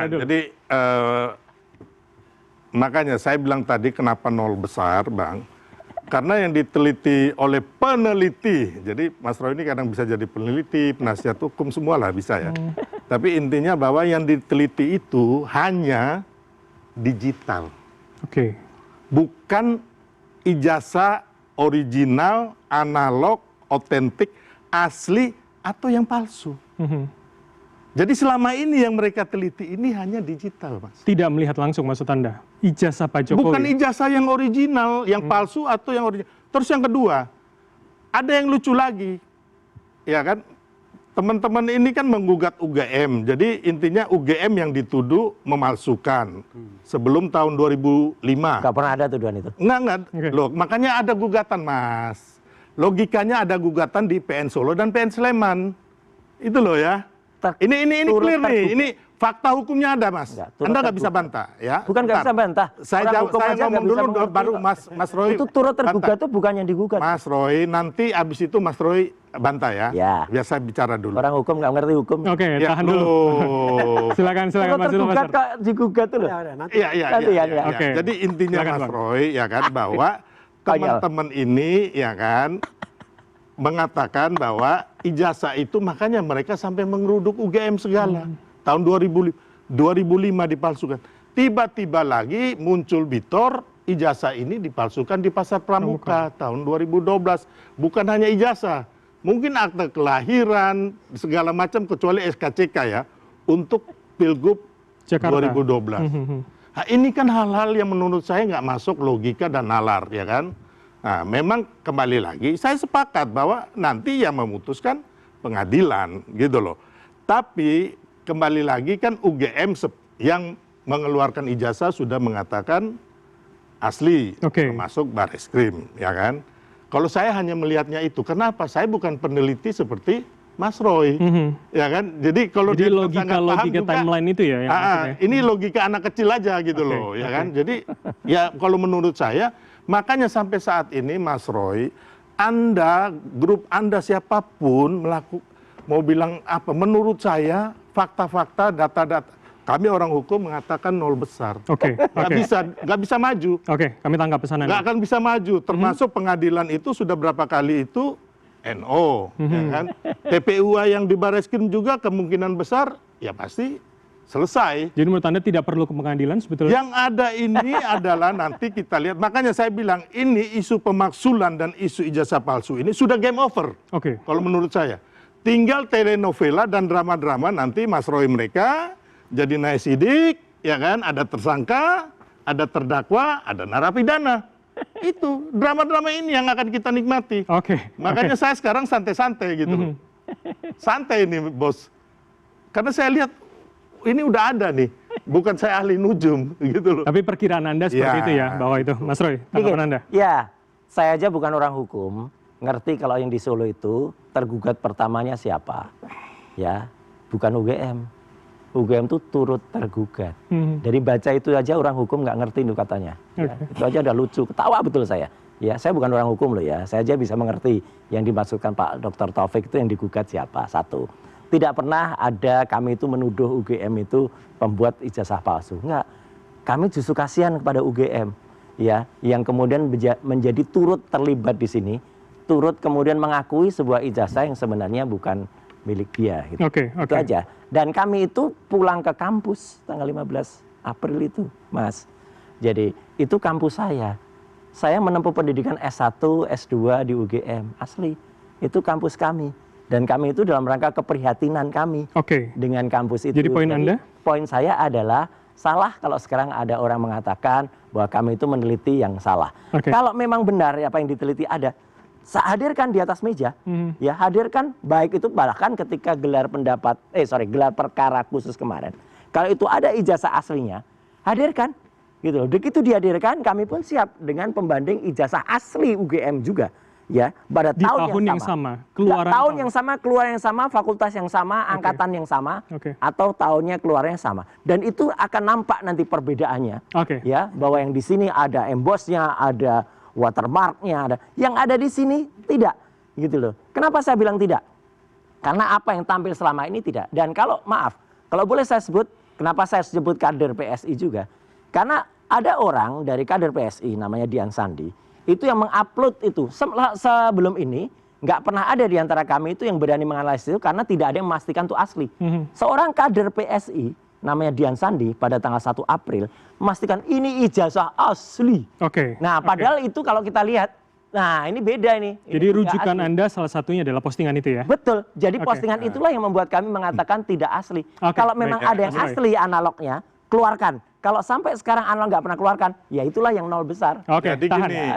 Jadi makanya saya bilang tadi kenapa nol besar, Bang. Karena yang diteliti oleh peneliti, jadi Mas Roy ini kadang bisa jadi peneliti, penasihat hukum, semua lah bisa ya. Tapi intinya bahwa yang diteliti itu hanya digital. Oke. Bukan ijazah original, analog, otentik, asli, atau yang palsu. Jadi selama ini yang mereka teliti ini hanya digital, Mas. Tidak melihat langsung maksud Anda, ijazah Pak Jokowi? Bukan ijazah yang original, yang palsu atau yang original. Terus yang kedua, ada yang lucu lagi, ya kan? Teman-teman ini kan menggugat UGM, jadi intinya UGM yang dituduh memalsukan sebelum tahun 2005. Nggak pernah ada tuduhan itu? Enggak. Loh, makanya ada gugatan, Mas. Logikanya ada gugatan di PN Solo dan PN Sleman. Itu loh ya. Ini clear nih, ini fakta hukumnya ada, Mas. Anda nggak bisa bantah, ya. Bukan nggak bisa bantah. Saya ngomong dulu, baru Mas Roy. Itu turut tergugat itu bukan yang digugat. Mas Roy, nanti abis itu Mas Roy bantah ya. Biar saya bicara dulu. Orang hukum nggak ngerti hukum. Oke, tahan dulu. Silakan Mas Zulfan. Tergugat kok digugat tuh loh. Iya. Jadi intinya Mas Roy, ya kan, bahwa teman-teman ini, ya kan, mengatakan bahwa ijazah itu makanya mereka sampai mengeruduk UGM segala. Tahun 2005 dipalsukan. Tiba-tiba lagi muncul Bitor, ijazah ini dipalsukan di Pasar Pramuka tahun 2012. Bukan hanya ijazah, mungkin akte kelahiran, segala macam kecuali SKCK ya, untuk Pilgub Jakarta 2012. Nah, ini kan hal-hal yang menurut saya nggak masuk logika dan nalar, ya kan? Nah, memang kembali lagi, saya sepakat bahwa nanti yang memutuskan pengadilan, gitu loh. Tapi kembali lagi kan UGM yang mengeluarkan ijazah sudah mengatakan asli, termasuk Bareskrim, ya kan? Kalau saya hanya melihatnya itu, kenapa? Saya bukan peneliti seperti Mas Roy, ya kan? Jadi kalau dia logika timeline itu ya, ini logika anak kecil aja gitu loh, ya kan? Jadi ya kalau menurut saya, makanya sampai saat ini Mas Roy, Anda, grup Anda siapapun mau bilang apa? Menurut saya fakta-fakta, data-data, kami orang hukum mengatakan nol besar. Nggak bisa maju. Kami tangkap pesanan. Nggak akan bisa maju. Termasuk pengadilan itu sudah berapa kali itu NO, ya kan? TPUA yang di Bareskrim juga kemungkinan besar ya pasti selesai. Jadi menurut Anda tidak perlu ke pengadilan sebetulnya? Yang ada ini adalah nanti kita lihat. Makanya saya bilang ini isu pemaksulan dan isu ijazah palsu ini sudah game over. Kalau menurut saya. Tinggal telenovela dan drama-drama nanti Mas Roy mereka jadi naik sidik, ya kan? Ada tersangka, ada terdakwa, ada narapidana. Itu drama-drama ini yang akan kita nikmati. Makanya saya sekarang santai-santai gitu. Santai ini, Bos. Karena saya lihat ini udah ada nih, bukan saya ahli nujum gitu loh. Tapi perkiraan Anda seperti itu ya, bahwa itu, Mas Roy, tanggapan Anda? Ya, saya aja bukan orang hukum, ngerti kalau yang di Solo itu tergugat pertamanya siapa, ya, bukan UGM. UGM itu turut tergugat. Dari baca itu aja orang hukum nggak ngerti itu katanya. Ya, itu aja udah lucu, ketawa betul saya. Ya, saya bukan orang hukum loh ya, saya aja bisa mengerti yang dimaksudkan Pak Dr. Taufik itu yang digugat siapa, satu. Tidak pernah ada kami itu menuduh UGM itu pembuat ijazah palsu. Enggak. Kami justru kasihan kepada UGM ya, yang kemudian menjadi turut terlibat di sini, turut kemudian mengakui sebuah ijazah yang sebenarnya bukan milik dia gitu. Itu aja. Dan kami itu pulang ke kampus tanggal 15 April itu, Mas. Jadi, itu kampus saya. Saya menempuh pendidikan S1, S2 di UGM, asli. Itu kampus kami. Dan kami itu dalam rangka keprihatinan kami dengan kampus itu. Jadi poin Anda? Poin saya adalah salah kalau sekarang ada orang mengatakan bahwa kami itu meneliti yang salah. Kalau memang benar apa yang diteliti ada, hadirkan di atas meja, ya hadirkan, baik itu bahkan ketika gelar gelar perkara khusus kemarin. Kalau itu ada ijazah aslinya, hadirkan, gitu. Begitu dihadirkan, kami pun siap dengan pembanding ijazah asli UGM juga. Ya, pada di tahun yang sama, keluaran yang sama, fakultas yang sama, angkatan yang sama, atau tahunnya keluaran yang sama. Dan itu akan nampak nanti perbedaannya. Ya, bahwa yang di sini ada embossnya, ada watermarknya, ada. Yang ada di sini tidak, gitu loh. Kenapa saya bilang tidak? Karena apa yang tampil selama ini tidak. Dan kalau maaf, kalau boleh saya sebut, Kenapa saya sebut kader PSI juga? Karena ada orang dari kader PSI namanya Dian Sandi, itu yang mengupload itu. Sebelum ini, nggak pernah ada di antara kami itu yang berani menganalisis itu karena tidak ada yang memastikan itu asli. Seorang kader PSI namanya Dian Sandi pada tanggal 1 April memastikan ini ijazah asli. Nah, padahal itu kalau kita lihat, nah ini beda ini. Jadi rujukan Anda salah satunya adalah postingan itu ya? Betul. Jadi postingan itulah yang membuat kami mengatakan tidak asli. Kalau memang ada yang asli analognya, keluarkan. Kalau sampai sekarang analog nggak pernah keluarkan, ya itulah yang nol besar. Jadi tahan. gini,